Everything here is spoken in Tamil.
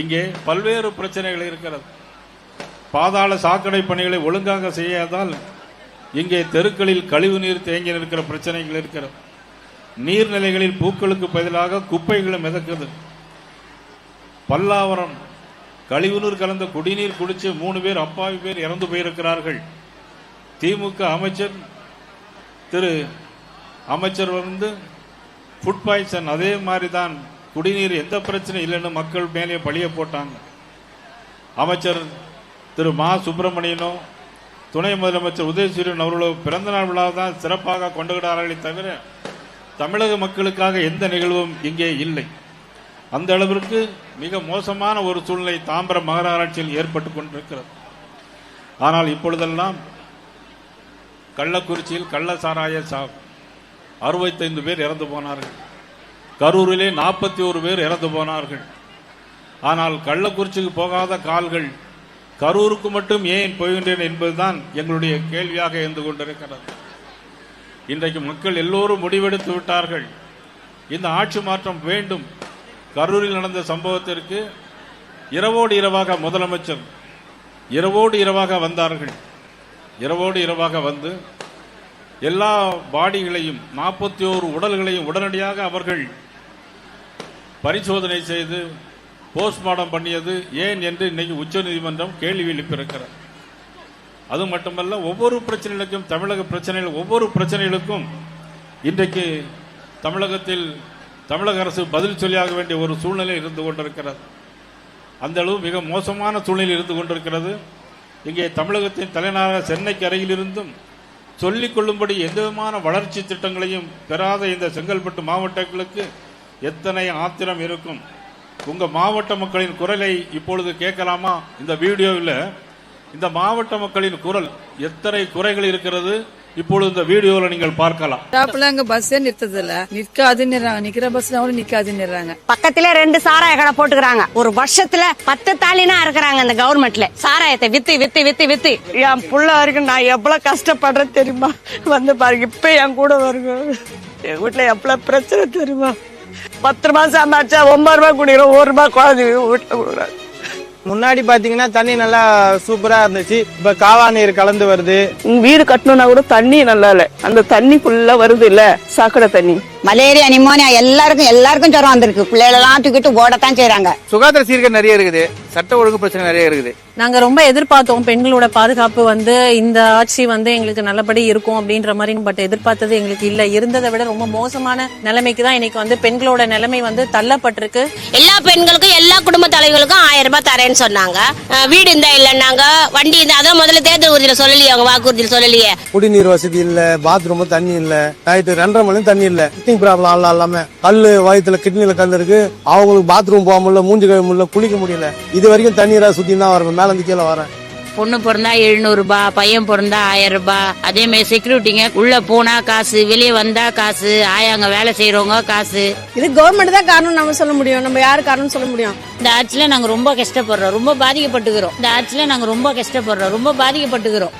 இங்கே பல்வேறு பிரச்சனைகள் இருக்கிறது. பாதாள சாக்கடை பணிகளை ஒழுங்காக செய்யாதால் இங்கே தெருக்களில் கழிவு நீர் தேங்கி நிற்கிற பிரச்சனைகள் இருக்கிறது. நீர்நிலைகளில் பூக்களுக்கு பதிலாக குப்பைகளும் மிதக்குது. பல்லாவரம் கழிவுநீர் கலந்த குடிநீர் குடிச்சு 3 பேர் அப்பாவி பேர் இறந்து போயிருக்கிறார்கள். திமுக அமைச்சர் வந்து ஃபுட் பாய்சன், அதே மாதிரி தான் குடிநீர் எந்த பிரச்சனை இல்லைன்னு மக்கள் மேலே பழிய போட்டாங்க. அமைச்சர் திரு மா சுப்பிரமணியனோ துணை முதலமைச்சர் உதயசூரியன் அவர்களோ பிறந்தநாள் விழாவை தான் சிறப்பாக கொண்டாடுகிறார்களே தவிர தமிழக மக்களுக்காக எந்த நிகழ்வும் இங்கே இல்லை. அந்த அளவிற்கு மிக மோசமான ஒரு சூழ்நிலை தாம்பரம் மாநகராட்சியில் ஏற்பட்டுக் கொண்டிருக்கிறது. ஆனால் இப்பொழுதெல்லாம் கள்ளக்குறிச்சியில் கள்ள சாராய 65 பேர் இறந்து போனார்கள். கரூரிலே 41 பேர் இறந்து போனார்கள். ஆனால் கள்ளக்குறிச்சிக்கு போகாத கால்கள் கரூருக்கு மட்டும் ஏன் போகின்றன என்பதுதான் எங்களுடைய கேள்வியாக இருந்து கொண்டிருக்கிறது. இன்றைக்கு மக்கள் எல்லோரும் முடிவெடுத்து விட்டார்கள், இந்த ஆட்சி மாற்றம் வேண்டும். கரூரில் நடந்த சம்பவத்திற்கு இரவோடு இரவாக முதலமைச்சர் இரவோடு இரவாக வந்தார்கள். இரவோடு இரவாக வந்து எல்லா பாடிகளையும் 41 உடல்களையும் உடனடியாக அவர்கள் பரிசோதனை செய்து போஸ்ட்மார்ட்டம் பண்ணியது ஏன் என்று இன்னைக்கு உச்சநீதிமன்றம் கேள்வி எழுப்பியிருக்கிறது. அது மட்டுமல்ல, ஒவ்வொரு பிரச்சனைகளுக்கும் தமிழக பிரச்சனைகள் ஒவ்வொரு பிரச்சனைகளுக்கும் இன்றைக்கு தமிழகத்தில் தமிழக அரசு பதில் சொல்லியாக வேண்டிய ஒரு சூழ்நிலை இருந்து கொண்டிருக்கிறது. அந்த அளவு மிக மோசமான சூழ்நிலை இருந்து கொண்டிருக்கிறது. இங்கே தமிழகத்தின் தலைநகர சென்னைக்கு அருகிலிருந்தும் சொல்லிக் கொள்ளும்படி எந்தவிதமான வளர்ச்சி திட்டங்களையும் பெறாத இந்த செங்கல்பட்டு மாவட்டங்களுக்கு எத்தனை ஆத்திரம் இருக்கும். உங்க மாவட்ட மக்களின் குரலை இப்பொழுது கேட்கலாமா? இந்த வீடியோவில் இந்த மாவட்ட மக்களின் குரல் எத்தனை குறைகள் இருக்கிறது இப்பொழுது இந்த வீடியோல நீங்கள் பார்க்கலாம். அங்க பஸ்ஸே நிறுத்ததில்ல, நிக்கிற பஸ் நிக்காதுன்னு பக்கத்துல 2 சாராய கடை போட்டுக்கிறாங்க. ஒரு வருஷத்துல 10 தாலினா இருக்கிறாங்க இந்த கவர்மெண்ட்ல. சாராயத்தை வித்து வித்து வித்து வித்து என் புள்ள வரைக்கும் நான் எவ்வளவு கஷ்டப்படுறேன் தெரியுமா? வந்து பாருங்க, இப்ப என் கூட வருங்க. எங்க வீட்டுல எவ்வளவு பிரச்சனை தெரியுமா? 10 ரூபாய் சம்பாதிச்சா 9 ரூபாய் குடிக்கிறோம், 1 ரூபாய் குழந்தைங்க வீட்டுல கொடுக்குறாங்க. முன்னாடி பாத்தீங்கன்னா தண்ணி நல்லா சூப்பரா இருந்துச்சு. இப்ப காவா நீர் கலந்து வருது. வீடு கட்டணும்னா கூட தண்ணி நல்லா இல்ல, அந்த தண்ணி ஃபுல்லா வருது இல்ல, சாக்கடை தண்ணி. மலேரியா, நிமோனியா எல்லாருக்கும் ஜுரம் வந்திருக்கு. பிள்ளைகளெல்லாம் தூக்கிட்டு ஓடத்தான் செய்யறாங்க. சுகாதார சீர்கேடு நிறைய இருக்குது, சட்ட ஒழுங்கு பிரச்சனை நிறைய இருக்குது. நாங்க ரொம்ப எதிர்பார்த்தோம் பெண்களோட பாதுகாப்பு இந்த ஆட்சி எங்களுக்கு நல்லபடி இருக்கும் அப்படின்ற மாதிரி. பட் எதிர்பார்த்தது எங்களுக்கு இல்ல. இருந்ததை விட ரொம்ப மோசமான நிலைமைக்கு தான் இன்னைக்கு பெண்களோட நிலைமை தள்ளப்பட்டிருக்கு. எல்லா பெண்களுக்கும் எல்லா குடும்ப தலைவர்களுக்கும் 1000 ரூபாய் தரேன்னு சொன்னாங்க. வீடு இருந்தா இல்லன்னாங்க, வண்டி இருந்தா. அதான் முதல்ல தேர்தல் உறுதியில சொல்லலையே, அவங்க வாக்குறுதியில் சொல்லலையே. குடிநீர் வசதி இல்ல, பாத்ரூம் தண்ணி இல்ல, நைட்டு 2:30 மணி தண்ணி இல்ல. ப்ராப்ளம் எல்லாமே கல்லு வயிற்றுல கிட்னில கல் இருக்கு. அவங்களுக்கு பாத்ரூம் போக முடியல, மூஞ்சி கழுவ முடியல, குளிக்க முடியல. இது வரைக்கும் தண்ணீரா சுத்தி தான் வரேன், மேல இருந்து கீழே வரேன். பொண்ணு பிறந்தா 700 ரூபாய், பையன் பிறந்தா 1000 ரூபாய். அதே மாதிரி செக்யூரிட்டிங்க உள்ள போனா காசு, வெளியே வந்தா காசு, ஆயாங்க வேலை செய்யறவங்க காசு. இது கவர்மெண்ட் தான் காரணம் நம்ம சொல்ல முடியும், நம்ம யாரு காரணம் சொல்ல முடியும்? இந்த ஆட்சியில நாங்க ரொம்ப கஷ்டப்படுறோம், ரொம்ப பாதிக்கப்பட்டுக்கிறோம். இந்த ஆட்சியில நாங்க ரொம்ப கஷ்டப்படுறோம், ரொம்ப பாதிக்கப்பட்டுக்கிறோம்.